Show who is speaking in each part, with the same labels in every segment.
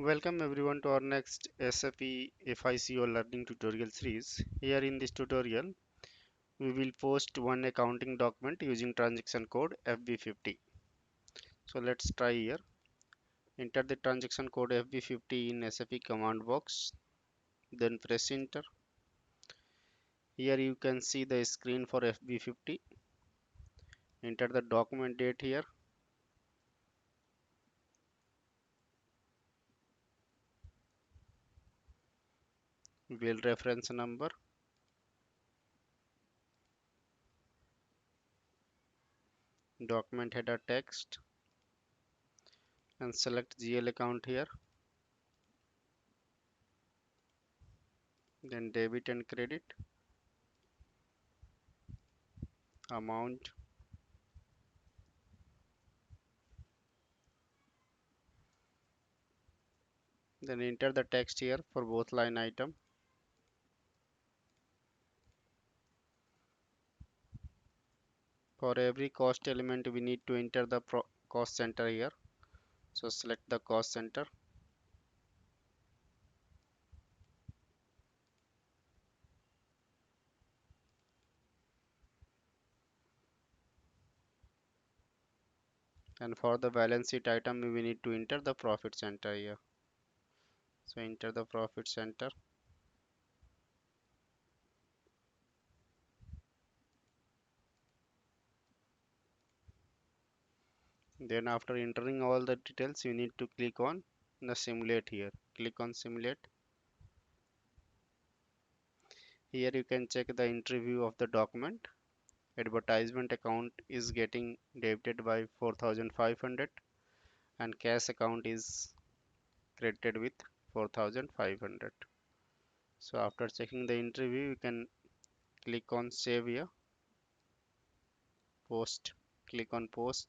Speaker 1: Welcome everyone to our next SAP FICO learning tutorial series. Here in this tutorial, we will post one accounting document using transaction code FB50. So let's try here. Enter the transaction code FB50 in SAP command box, then press enter. Here you can see the screen for FB50. Enter the document date here. Bill reference number, document header text, and select GL account here. Then debit and credit, amount, then enter the text here for both line item. For every cost element we need to enter the cost center here, so select the cost center, and for the balance sheet item we need to enter the profit center here, so enter the profit center. Then after entering all the details you need to click on the simulate here, click on simulate. Here you can check the entry view of the document. Advertisement account is getting debited by 4500 and cash account is credited with 4500. So after checking the entry view you can click on save here, post, click on post.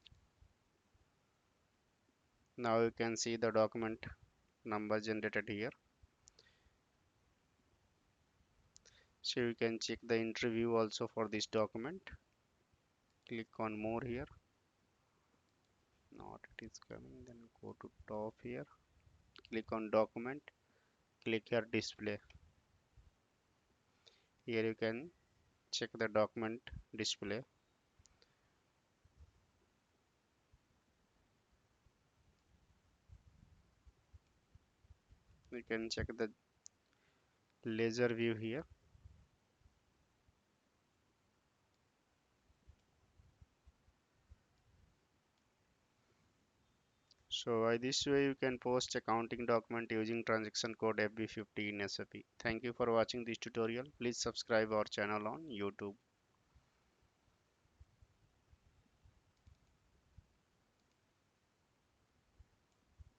Speaker 1: Now you can see the document number generated here, so you can check the entry view also for this document. Click on more here, not it is coming, then go to top here, click on document, click here display. Here you can check the document display. You can check the laser view here. So by this way you can post accounting document using transaction code FB50 in SAP. Thank you for watching this tutorial. Please subscribe our channel on YouTube.